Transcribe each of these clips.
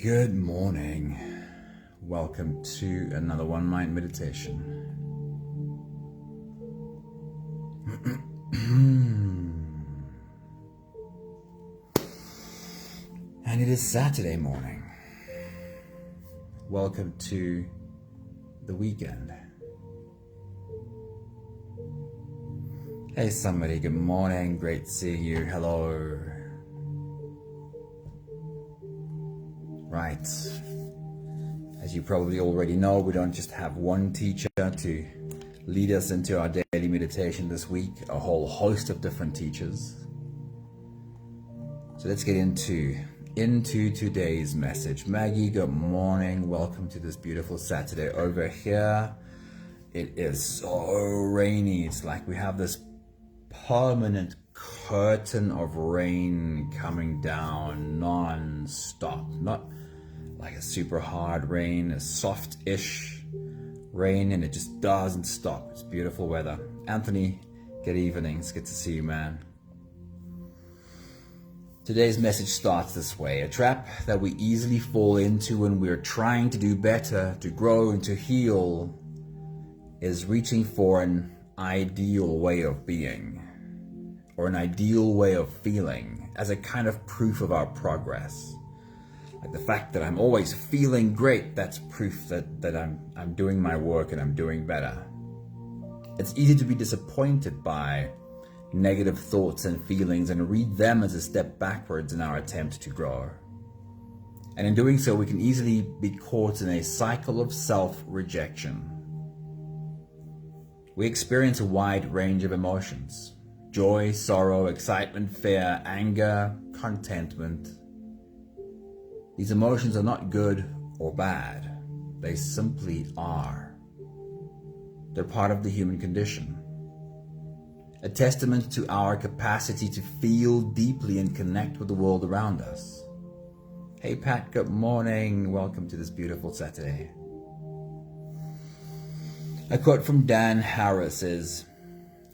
Good morning. Welcome to another One Mind meditation. And it is Saturday morning. Welcome to the weekend. Hey somebody, good morning. Great seeing you. Hello. Right. As you probably already know, we don't just have one teacher to lead us into our daily meditation this week, a whole host of different teachers. So let's get into today's message. Maggie, good morning. Welcome to this beautiful Saturday over here. It is so rainy. It's like we have this permanent curtain of rain coming down non-stop. Not like a super hard rain, a soft-ish rain, and it just doesn't stop. It's beautiful weather. Anthony, good evening. It's good to see you, man. Today's message starts this way. A trap that we easily fall into when we're trying to do better, to grow and to heal, is reaching for an ideal way of being or an ideal way of feeling as a kind of proof of our progress. Like the fact that I'm always feeling great, that's proof that I'm doing my work and I'm doing better. It's easy to be disappointed by negative thoughts and feelings and read them as a step backwards in our attempt to grow. And in doing so, we can easily be caught in a cycle of self-rejection. We experience a wide range of emotions: joy, sorrow, excitement, fear, anger, contentment. These emotions are not good or bad. They simply are. They're part of the human condition. A testament to our capacity to feel deeply and connect with the world around us. Hey Pat, good morning. Welcome to this beautiful Saturday. A quote from Dan Harris is,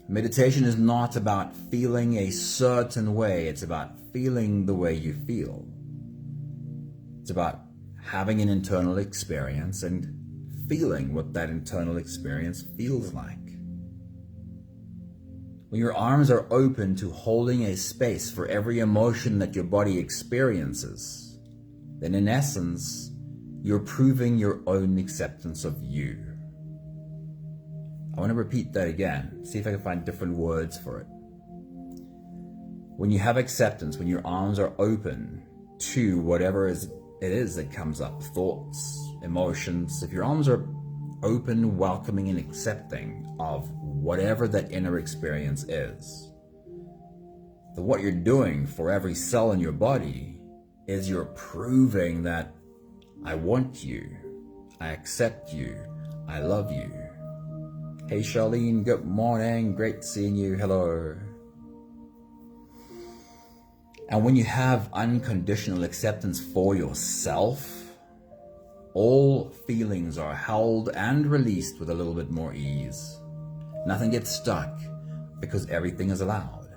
"Meditation is not about feeling a certain way, it's about feeling the way you feel." It's about having an internal experience and feeling what that internal experience feels like. When your arms are open to holding a space for every emotion that your body experiences, then in essence, you're proving your own acceptance of you. I want to repeat that again, see if I can find different words for it. When you have acceptance, when your arms are open to whatever it is that comes up, thoughts, emotions, if your arms are open, welcoming, and accepting of whatever that inner experience is, then what you're doing for every cell in your body is you're proving that I want you, I accept you, I love you. Hey Charlene, good morning, great seeing you, hello. And when you have unconditional acceptance for yourself, all feelings are held and released with a little bit more ease. Nothing gets stuck because everything is allowed.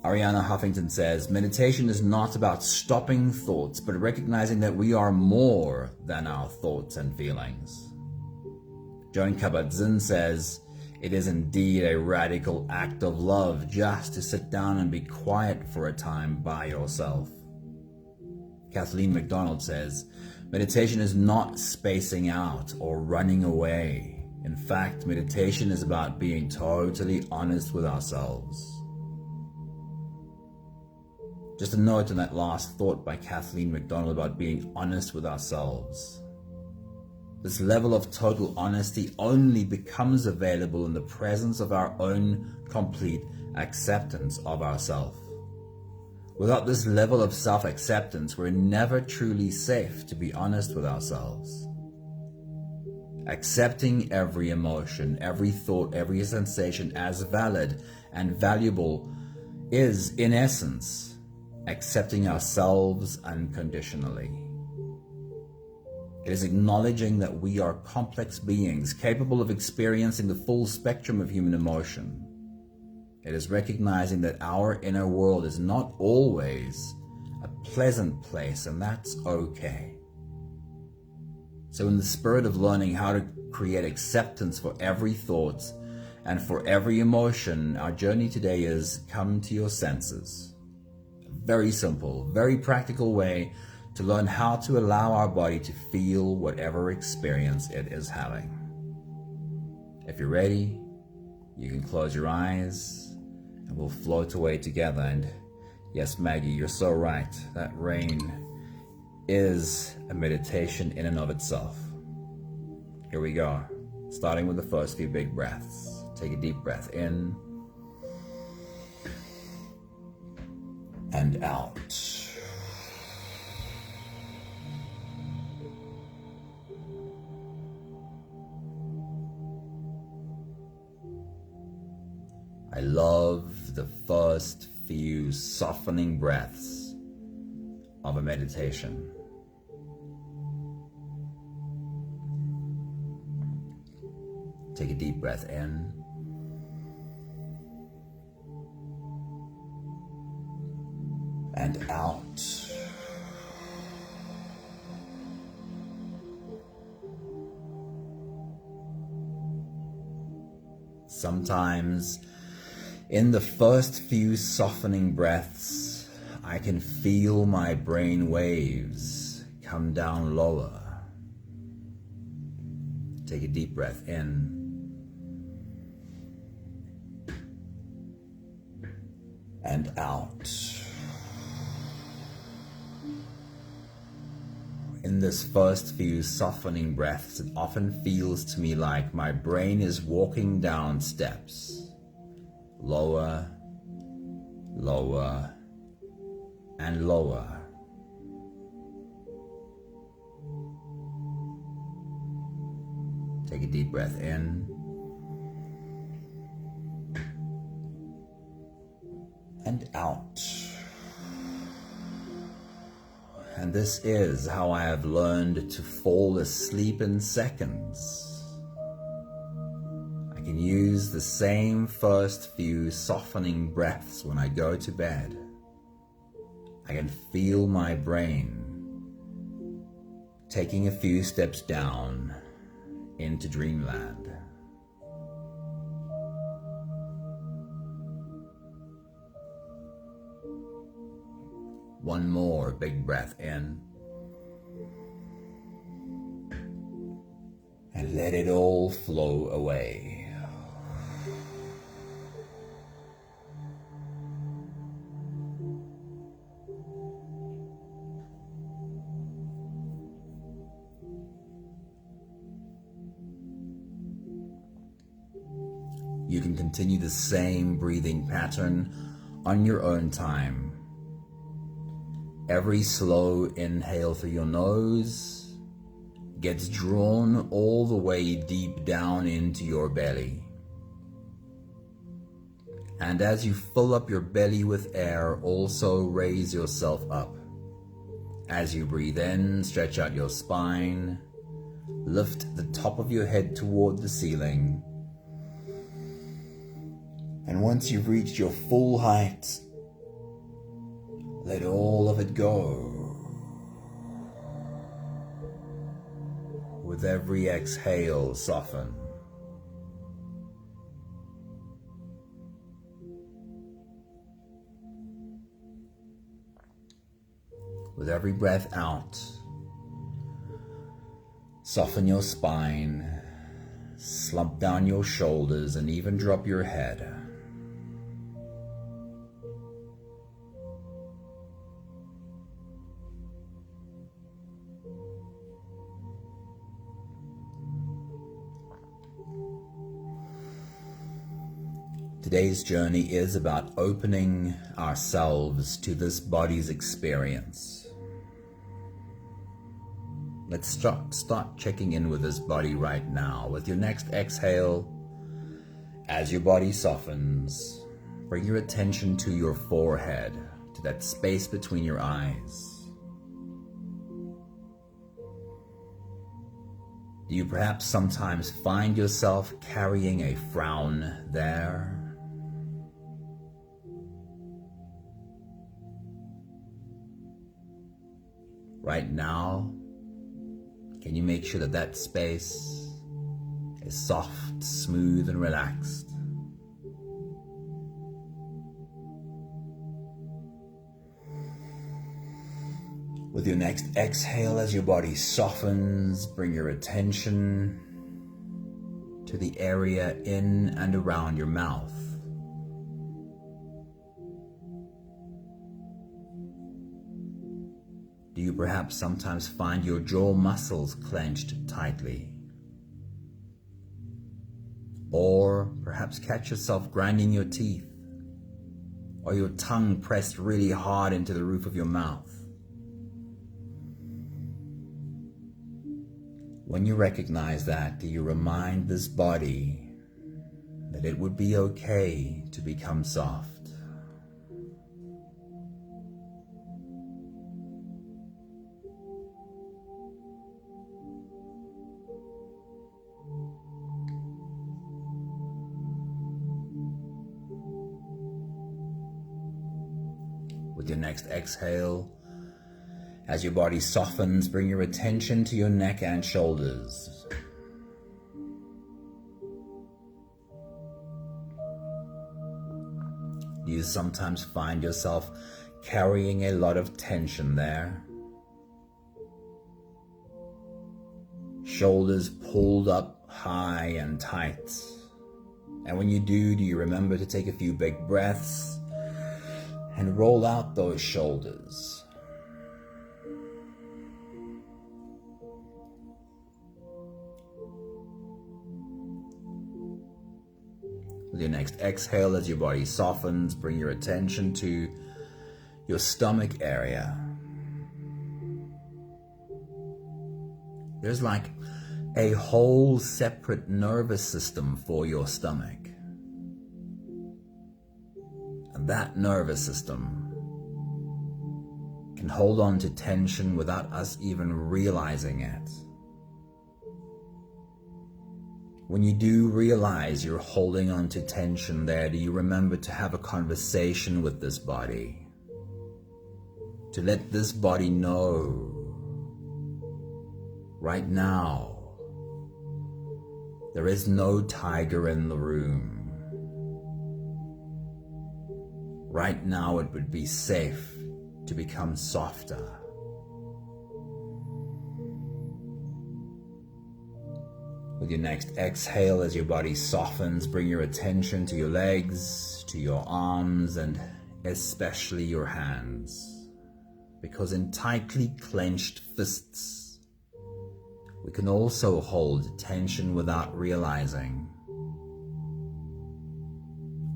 Ariana Huffington says, meditation is not about stopping thoughts, but recognizing that we are more than our thoughts and feelings. Joan Kabat-Zinn says, it is indeed a radical act of love just to sit down and be quiet for a time by yourself. Kathleen McDonald says, meditation is not spacing out or running away. In fact, meditation is about being totally honest with ourselves. Just a note on that last thought by Kathleen McDonald about being honest with ourselves. This level of total honesty only becomes available in the presence of our own complete acceptance of ourselves. Without this level of self-acceptance, we're never truly safe to be honest with ourselves. Accepting every emotion, every thought, every sensation as valid and valuable is, in essence, accepting ourselves unconditionally. It is acknowledging that we are complex beings capable of experiencing the full spectrum of human emotion. It is recognizing that our inner world is not always a pleasant place, and that's okay. So in the spirit of learning how to create acceptance for every thought and for every emotion, our journey today is come to your senses. A very simple, very practical way to learn how to allow our body to feel whatever experience it is having. If you're ready, you can close your eyes and we'll float away together. And yes, Maggie, you're so right. That rain is a meditation in and of itself. Here we go. Starting with the first few big breaths. Take a deep breath in and out. I love the first few softening breaths of a meditation. Take a deep breath in and out. Sometimes in the first few softening breaths, I can feel my brain waves come down lower. Take a deep breath in and out. In this first few softening breaths, it often feels to me like my brain is walking down steps. Lower, lower, and lower. Take a deep breath in and out. And this is how I have learned to fall asleep in seconds. I can use the same first few softening breaths when I go to bed. I can feel my brain taking a few steps down into dreamland. One more big breath in. And let it all flow away. You can continue the same breathing pattern on your own time. Every slow inhale through your nose gets drawn all the way deep down into your belly. And as you fill up your belly with air, also raise yourself up. As you breathe in, stretch out your spine, lift the top of your head toward the ceiling. And once you've reached your full height, let all of it go. With every exhale, soften. With every breath out, soften your spine, slump down your shoulders, and even drop your head. Today's journey is about opening ourselves to this body's experience. Let's start checking in with this body right now. With your next exhale, as your body softens, bring your attention to your forehead, to that space between your eyes. Do you perhaps sometimes find yourself carrying a frown there? Right now, can you make sure that that space is soft, smooth, and relaxed? With your next exhale, as your body softens, bring your attention to the area in and around your mouth. Do you perhaps sometimes find your jaw muscles clenched tightly? Or perhaps catch yourself grinding your teeth, or your tongue pressed really hard into the roof of your mouth? When you recognize that, do you remind this body that it would be okay to become soft? With your next exhale, as your body softens, bring your attention to your neck and shoulders. Do you sometimes find yourself carrying a lot of tension there? Shoulders pulled up high and tight. And when you do you remember to take a few big breaths and roll out those shoulders? With your next exhale, as your body softens, bring your attention to your stomach area. There's like a whole separate nervous system for your stomach. And that nervous system can hold on to tension without us even realizing it. When you do realize you're holding on to tension there, do you remember to have a conversation with this body? To let this body know, right now, there is no tiger in the room. Right now it would be safe to become softer. With your next exhale, as your body softens, bring your attention to your legs, to your arms, and especially your hands. Because in tightly clenched fists, we can also hold tension without realizing.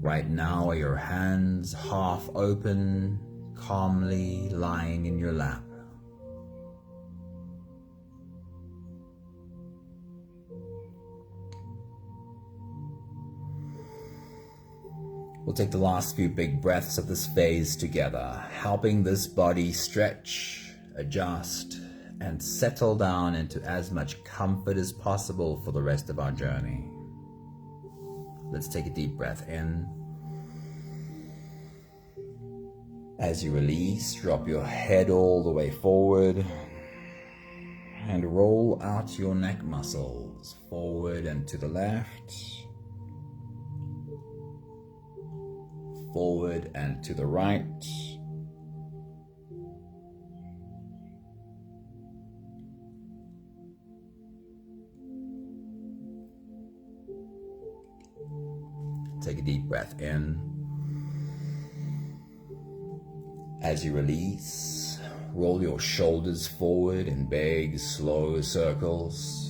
Right now are your hands half open, calmly lying in your lap. We'll take the last few big breaths of this phase together, helping this body stretch, adjust, and settle down into as much comfort as possible for the rest of our journey. Let's take a deep breath in. As you release, drop your head all the way forward and roll out your neck muscles forward and to the left, forward and to the right. Take a deep breath in. As you release, roll your shoulders forward in big, slow circles.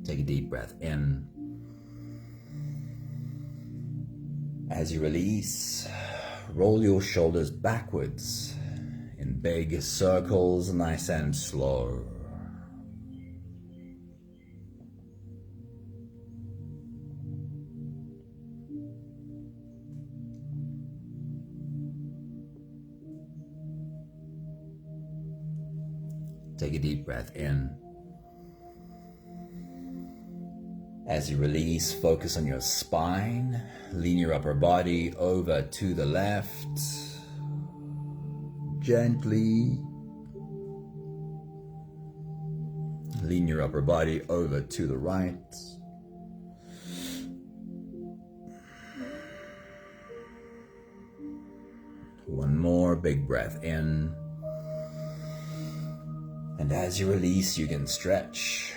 Take a deep breath in. As you release, roll your shoulders backwards in big circles, nice and slow. Take a deep breath in. As you release, focus on your spine. Lean your upper body over to the left. Gently lean your upper body over to the right. One more big breath in. And as you release, you can stretch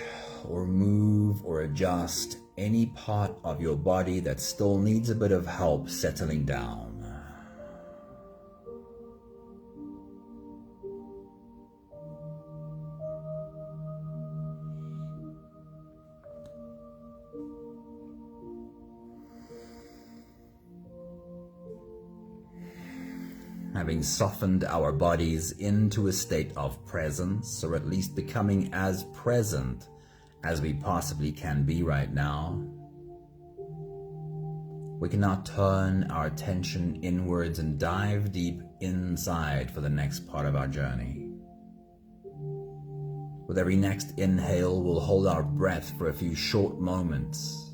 or move or adjust any part of your body that still needs a bit of help settling down. Having softened our bodies into a state of presence, or at least becoming as present as we possibly can be right now, we can now turn our attention inwards and dive deep inside for the next part of our journey. With every next inhale, we'll hold our breath for a few short moments,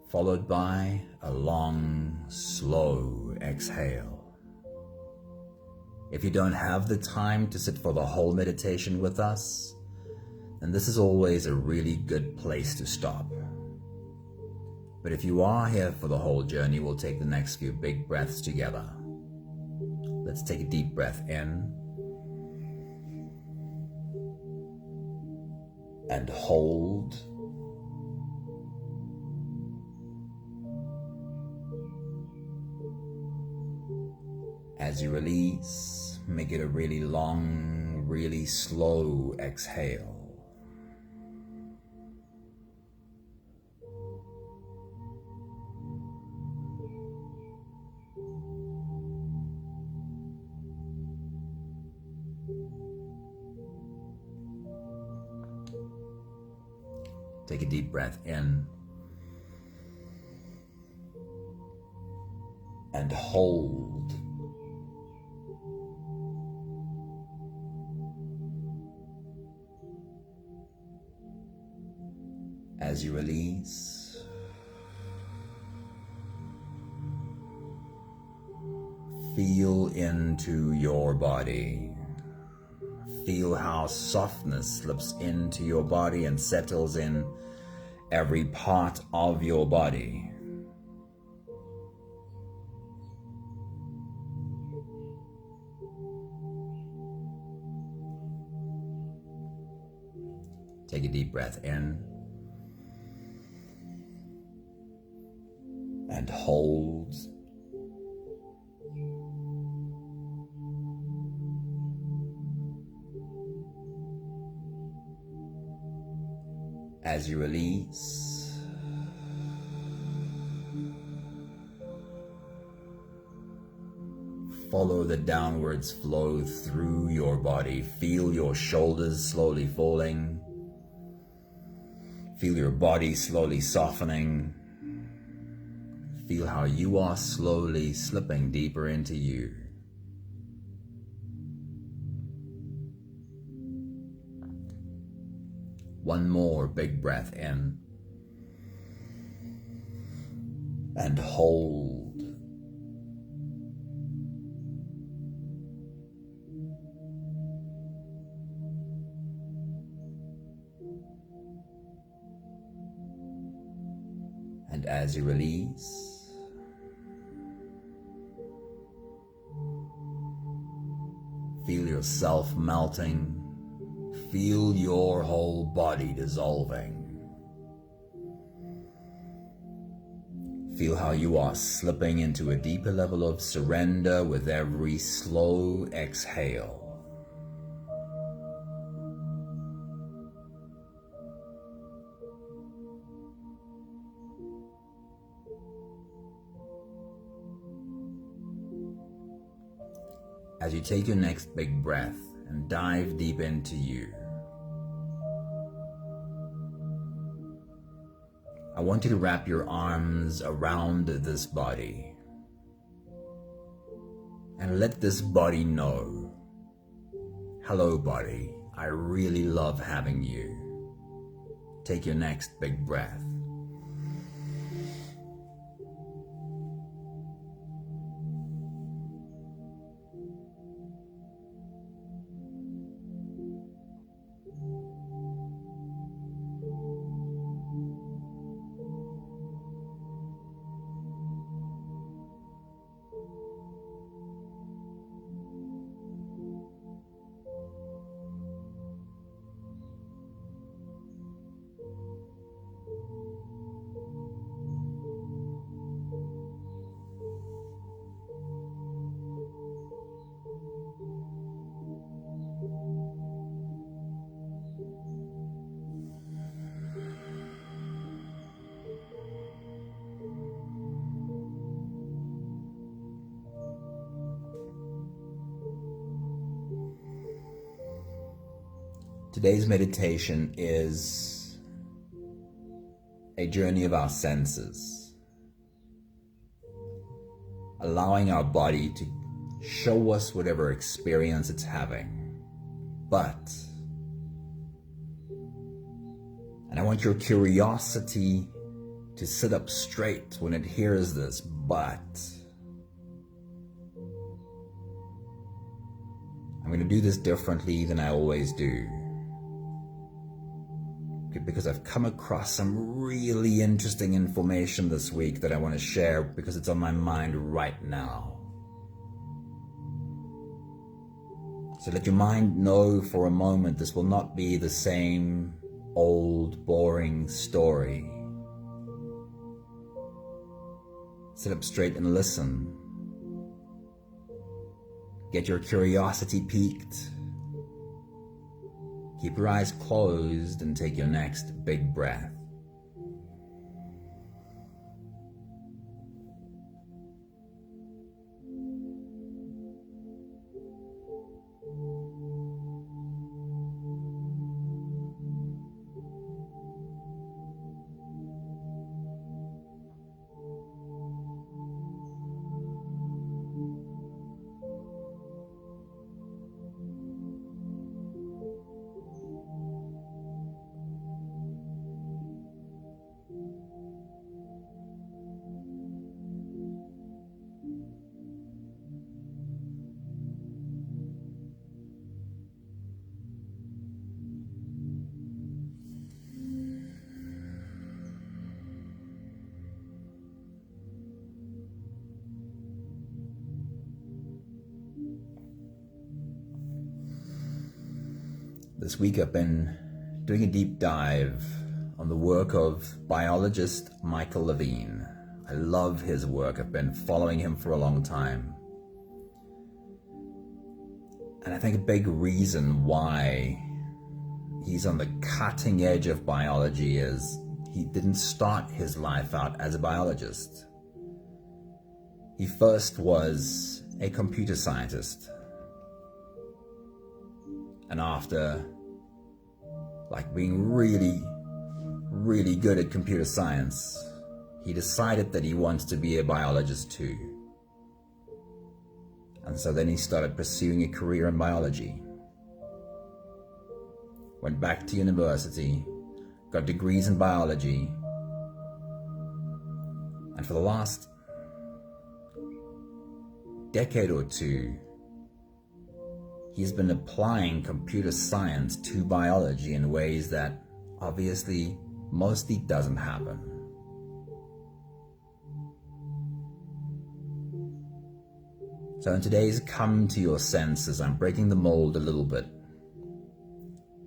followed by a long, slow exhale. If you don't have the time to sit for the whole meditation with us, then this is always a really good place to stop. But if you are here for the whole journey, we'll take the next few big breaths together. Let's take a deep breath in and hold. As you release, make it a really long, really slow exhale. Take a deep breath in and hold. As you release, feel into your body. Feel how softness slips into your body and settles in every part of your body. Take a deep breath in and hold. As you release, follow the downwards flow through your body. Feel your shoulders slowly falling. Feel your body slowly softening. Feel how you are slowly slipping deeper into you. One more big breath in and hold. And as you release, feel yourself melting. Feel your whole body dissolving. Feel how you are slipping into a deeper level of surrender with every slow exhale. As you take your next big breath and dive deep into you, I want you to wrap your arms around this body and let this body know, hello body, I really love having you. take your next big breath. Today's meditation is a journey of our senses, allowing our body to show us whatever experience it's having. And I want your curiosity to sit up straight when it hears this, but I'm going to do this differently than I always do, because I've come across some really interesting information this week that I want to share because it's on my mind right now. So let your mind know for a moment this will not be the same old, boring story. Sit up straight and listen. Get your curiosity piqued. Keep your eyes closed and take your next big breath. This week I've been doing a deep dive on the work of biologist Michael Levine. I love his work. I've been following him for a long time. And I think a big reason why he's on the cutting edge of biology is he didn't start his life out as a biologist. He first was a computer scientist. And after being really good at computer science, he decided that he wants to be a biologist too. And so then he started pursuing a career in biology. Went back to university, got degrees in biology, and for the last decade or two, he's been applying computer science to biology in ways that obviously mostly doesn't happen. So in today's Come to Your Senses, I'm breaking the mold a little bit.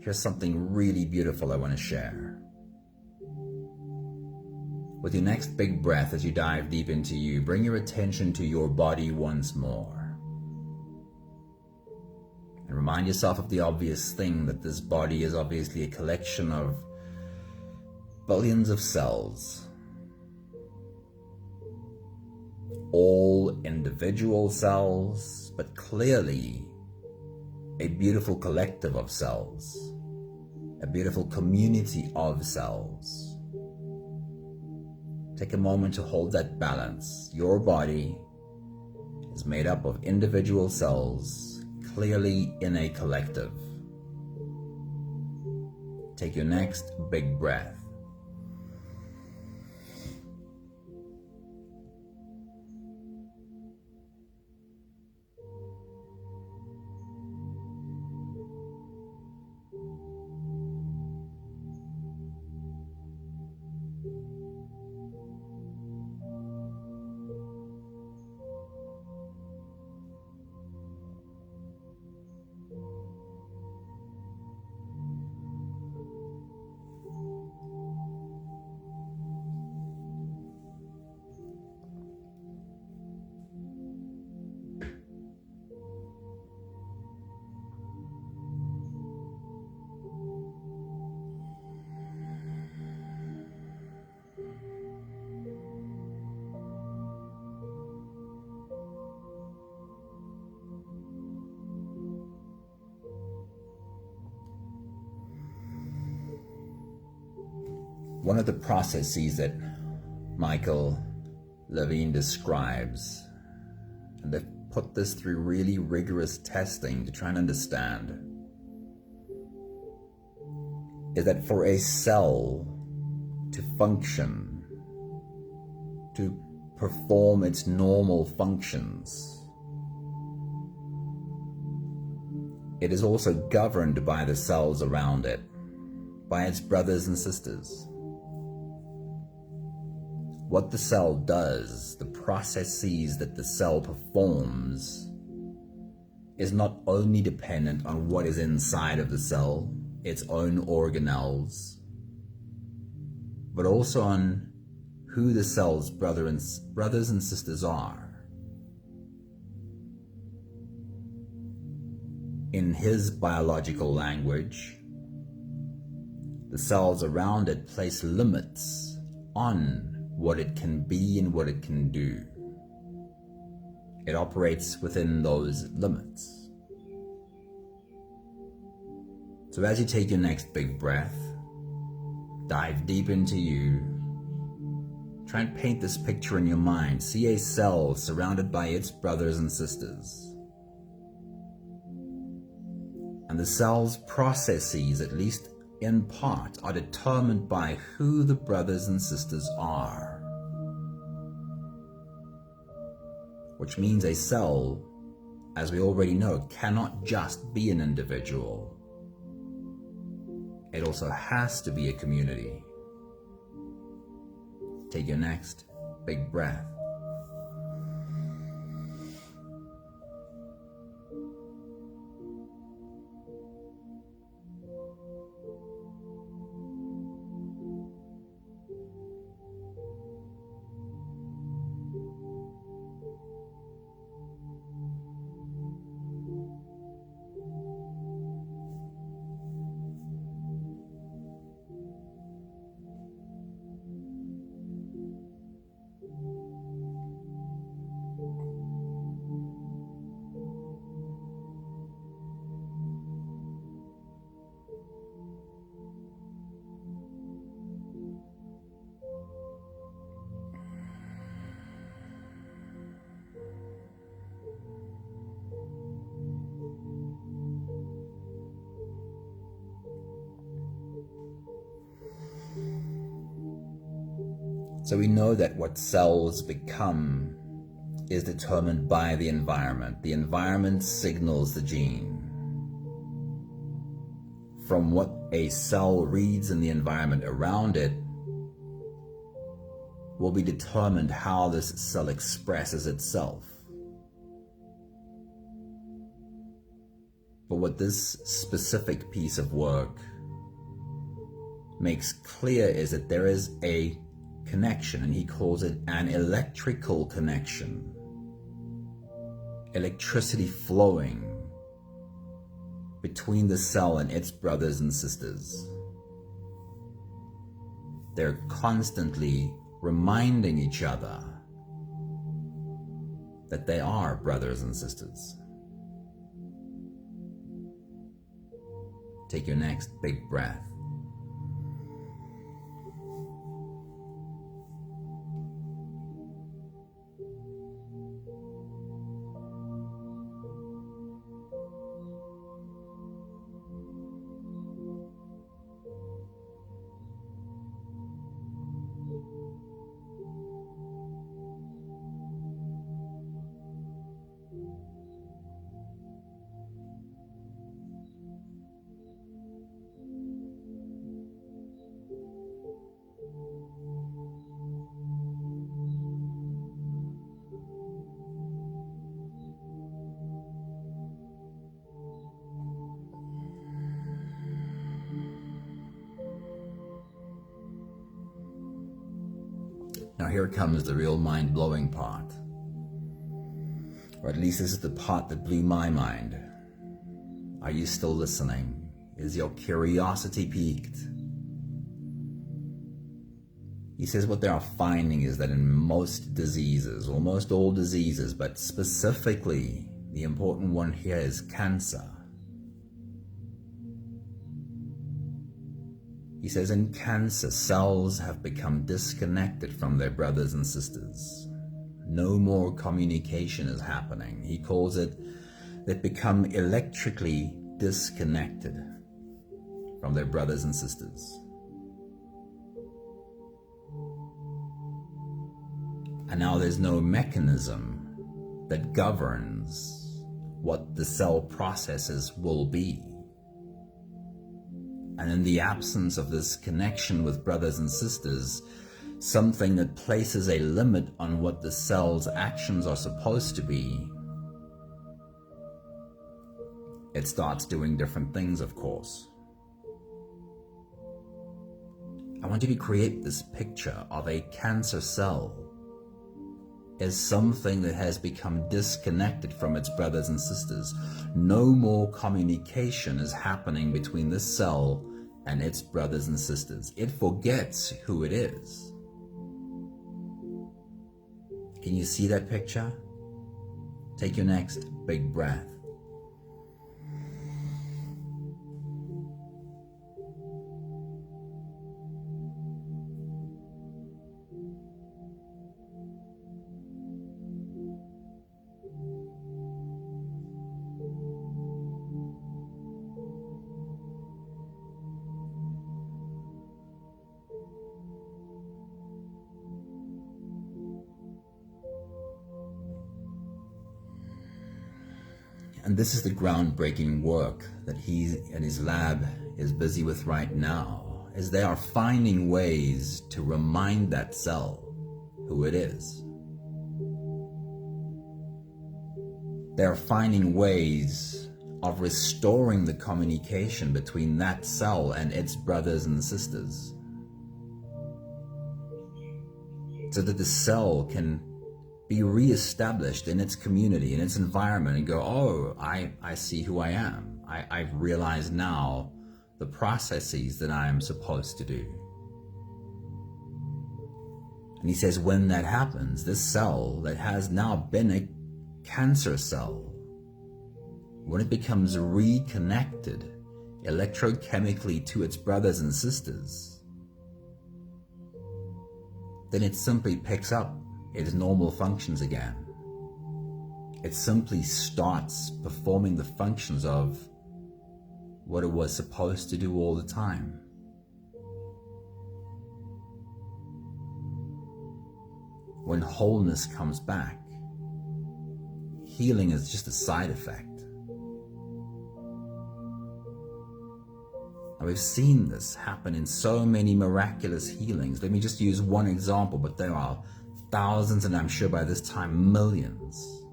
Here's something really beautiful I want to share. With your next big breath as you dive deep into you, bring your attention to your body once more. And remind yourself of the obvious thing that this body is obviously a collection of billions of cells. All individual cells, but clearly a beautiful collective of cells, a beautiful community of cells. Take a moment to hold that balance. Your body is made up of individual cells, clearly in a collective. Take your next big breath. One of the processes that Michael Levine describes, and they've put this through really rigorous testing to try and understand, is that for a cell to function, to perform its normal functions, it is also governed by the cells around it, by its brothers and sisters. What the cell does, the processes that the cell performs, is not only dependent on what is inside of the cell, its own organelles, but also on who the cell's brothers and sisters are. In his biological language, the cells around it place limits on what it can be and what it can do. It operates within those limits. So as you take your next big breath, dive deep into you. Try and paint this picture in your mind. See a cell surrounded by its brothers and sisters. And the cell's processes, at least in part, are determined by who the brothers and sisters are. Which means a cell, as we already know, cannot just be an individual. It also has to be a community. Take your next big breath. So we know that what cells become is determined by the environment. The environment signals the gene. From what a cell reads in the environment around it will be determined how this cell expresses itself. But what this specific piece of work makes clear is that there is a connection, and he calls it an electrical connection. Electricity flowing between the cell and its brothers and sisters. They're constantly reminding each other that they are brothers and sisters. Take your next big breath. Now here comes the real mind-blowing part. Or at least this is the part that blew my mind. Are you still listening? Is your curiosity piqued? He says what they are finding is that in most diseases, almost all diseases, but specifically the important one here is cancer. He says in cancer, cells have become disconnected from their brothers and sisters. No more communication is happening. He calls it, they've become electrically disconnected from their brothers and sisters. And now there's no mechanism that governs what the cell processes will be. And in the absence of this connection with brothers and sisters, something that places a limit on what the cell's actions are supposed to be, it starts doing different things, of course. I want you to create this picture of a cancer cell as something that has become disconnected from its brothers and sisters. No more communication is happening between this cell and its brothers and sisters. It forgets who it is. Can you see that picture? Take your next big breath. And this is the groundbreaking work that he and his lab is busy with right now, as they are finding ways to remind that cell who it is. They are finding ways of restoring the communication between that cell and its brothers and sisters, so that the cell can be reestablished in its community, in its environment, and go, oh, I see who I am. I've realized now the processes that I am supposed to do. And he says when that happens, this cell that has now been a cancer cell, when it becomes reconnected electrochemically to its brothers and sisters, then it simply picks up its normal functions again. It simply starts performing the functions of what it was supposed to do all the time. When wholeness comes back, healing is just a side effect. And we've seen this happen in so many miraculous healings. Let me just use one example, but there are thousands, and I'm sure by this time millions.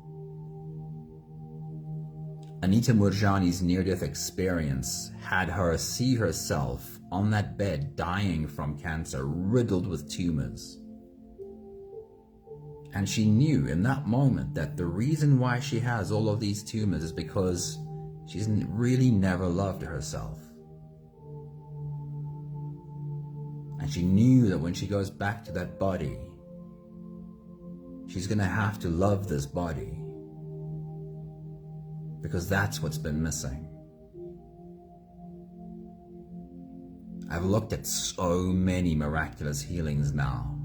Anita Murjani's near-death experience had her see herself on that bed dying from cancer, riddled with tumors. And she knew in that moment that the reason why she has all of these tumors is because she's really never loved herself. And she knew that when she goes back to that body, she's going to have to love this body, because that's what's been missing. I've looked at so many miraculous healings now,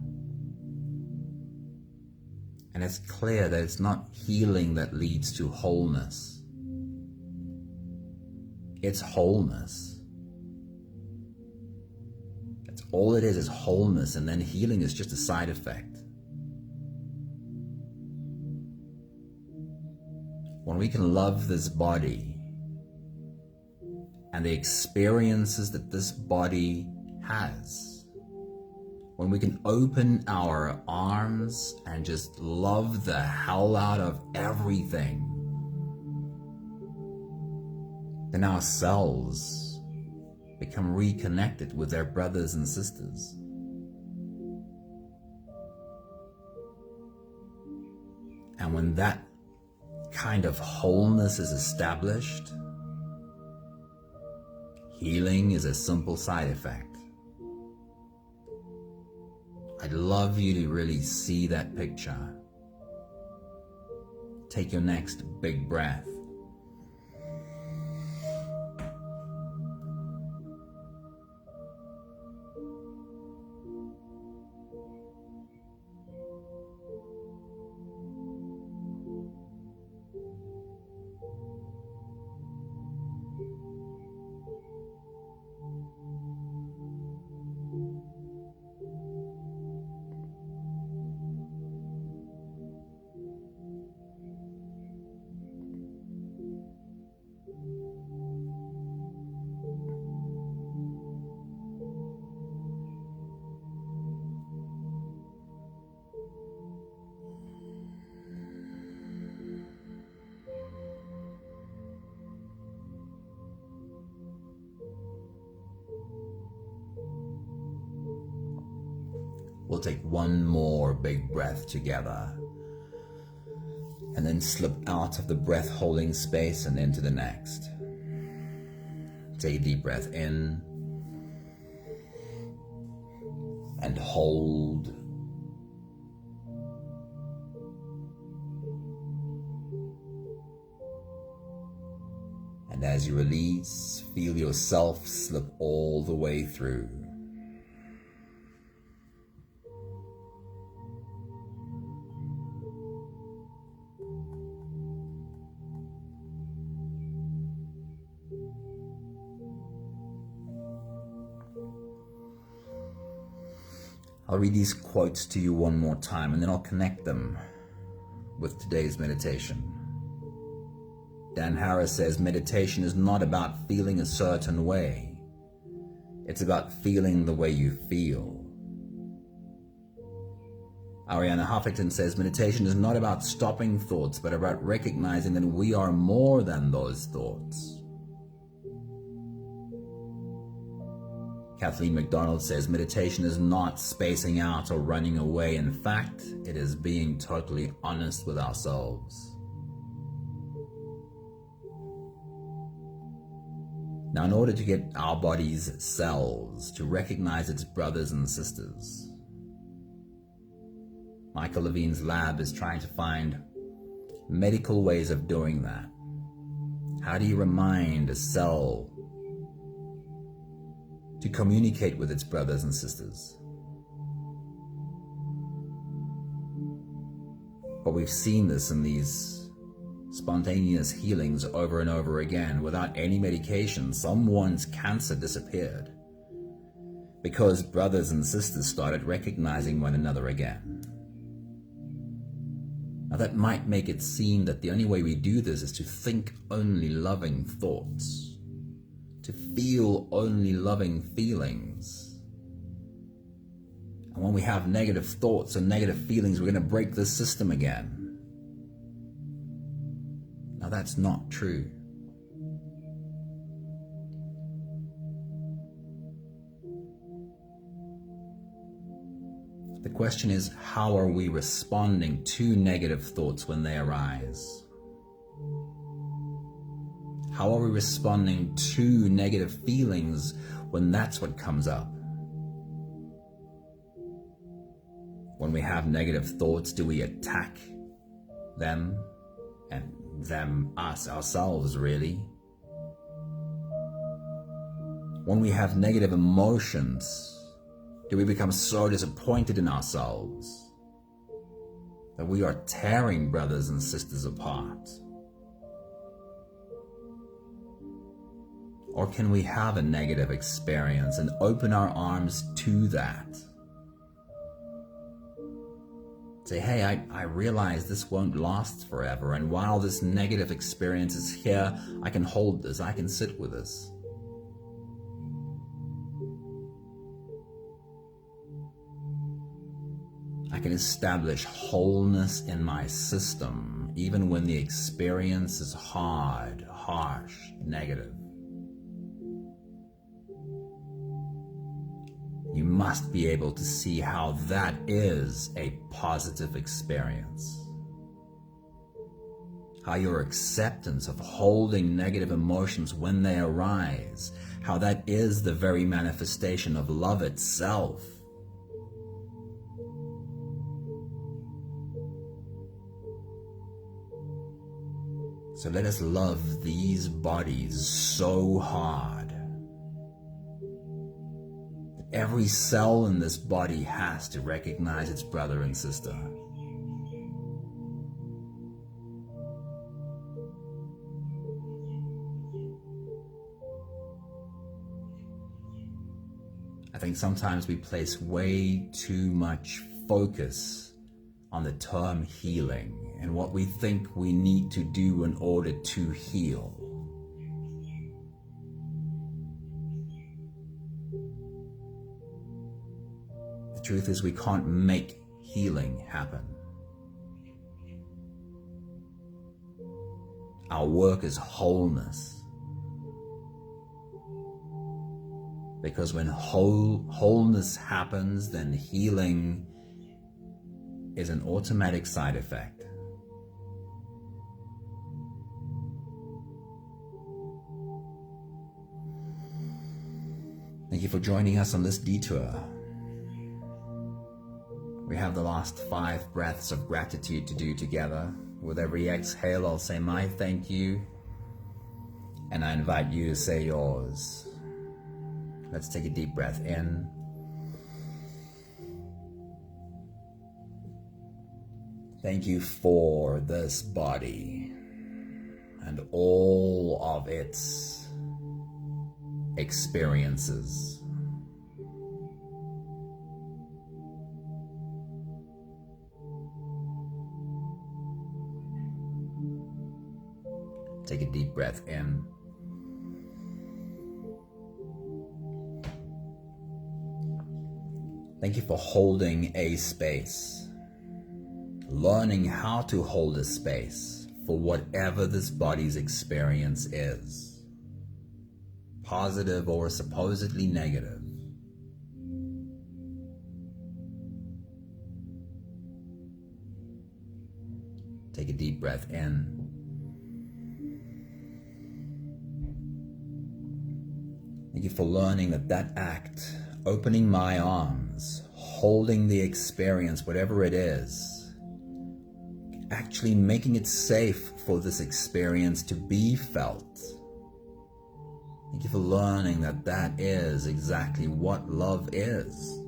and it's clear that it's not healing that leads to wholeness. It's wholeness. That's all it is wholeness, and then healing is just a side effect. When we can love this body and the experiences that this body has, when we can open our arms and just love the hell out of everything, then our cells become reconnected with their brothers and sisters. And when that kind of wholeness is established, healing is a simple side effect. I'd love you to really see that picture. Take your next big breath. We'll take one more big breath together and then slip out of the breath holding space and into the next. Take a deep breath in and hold. And as you release, feel yourself slip all the way through. I'll read these quotes to you one more time and then I'll connect them with today's meditation. Dan Harris says, meditation is not about feeling a certain way. It's about feeling the way you feel. Ariana Huffington says, meditation is not about stopping thoughts, but about recognizing that we are more than those thoughts. Kathleen McDonald says, meditation is not spacing out or running away. In fact, it is being totally honest with ourselves. Now, in order to get our body's cells to recognize its brothers and sisters, Michael Levine's lab is trying to find medical ways of doing that. How do you remind a cell to communicate with its brothers and sisters? But we've seen this in these spontaneous healings over and over again. Without any medication, someone's cancer disappeared because brothers and sisters started recognizing one another again. Now that might make it seem that the only way we do this is to think only loving thoughts, to feel only loving feelings. And when we have negative thoughts or negative feelings, we're going to break this system again. Now that's not true. The question is, how are we responding to negative thoughts when they arise? How are we responding to negative feelings when that's what comes up? When we have negative thoughts, do we attack them and them, us, ourselves, really? When we have negative emotions, do we become so disappointed in ourselves that we are tearing brothers and sisters apart? Or can we have a negative experience and open our arms to that? Say, hey, I realize this won't last forever, and while this negative experience is here, I can hold this, I can sit with this. I can establish wholeness in my system, even when the experience is hard, harsh, negative. You must be able to see how that is a positive experience. how your acceptance of holding negative emotions when they arise, how that is the very manifestation of love itself. So let us love these bodies so hard that every cell in this body has to recognize its brother and sister. I think sometimes we place way too much focus on the term healing and what we think we need to do in order to heal. The truth is, we can't make healing happen. Our work is wholeness. Because when wholeness happens, then healing is an automatic side effect. Thank you for joining us on this detour. We have the last 5 breaths of gratitude to do together. With every exhale, I'll say my thank you, and I invite you to say yours. Let's take a deep breath in. Thank you for this body and all of its experiences. Take a deep breath in. Thank you for holding a space, learning how to hold a space for whatever this body's experience is, positive or supposedly negative. Take a deep breath in. Thank you for learning that act, opening my arms, holding the experience, whatever it is, actually making it safe for this experience to be felt. Thank you for learning that is exactly what love is.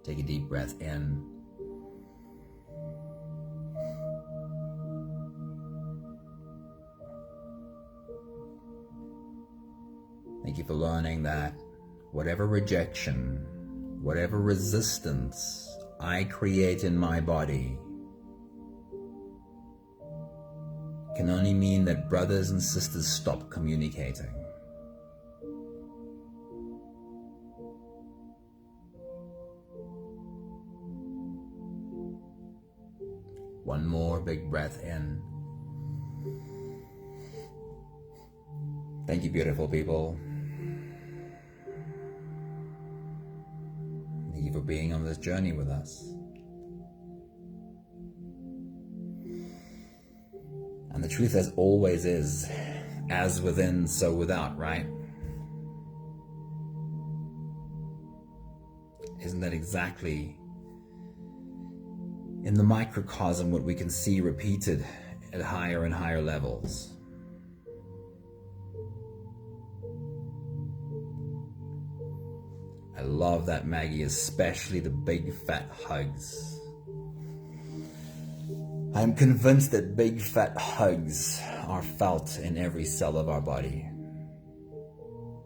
Take a deep breath in. Thank you for learning that whatever rejection, whatever resistance I create in my body can only mean that brothers and sisters stop communicating. One more big breath in. Thank you, beautiful people. Thank you for being on this journey with us. And the truth, as always, is as within, so without, right? Isn't that exactly in the microcosm what we can see repeated at higher and higher levels? I love that, Maggie, especially the big fat hugs. I'm convinced that big fat hugs are felt in every cell of our body.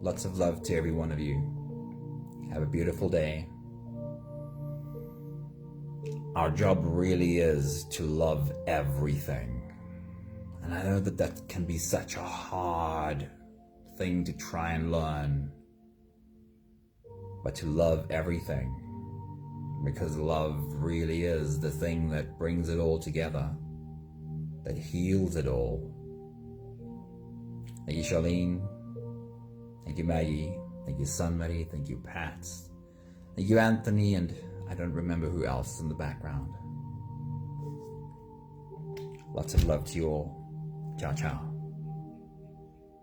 Lots of love to every one of you. Have a beautiful day. Our job really is to love everything. And I know that can be such a hard thing to try and learn. But to love everything, because love really is the thing that brings it all together, that heals it all. Thank you, Charlene. Thank you, Maggie. Thank you, Sunmary. Thank you, Pat. Thank you, Anthony, and I don't remember who else is in the background. Lots of love to you all. Ciao, ciao.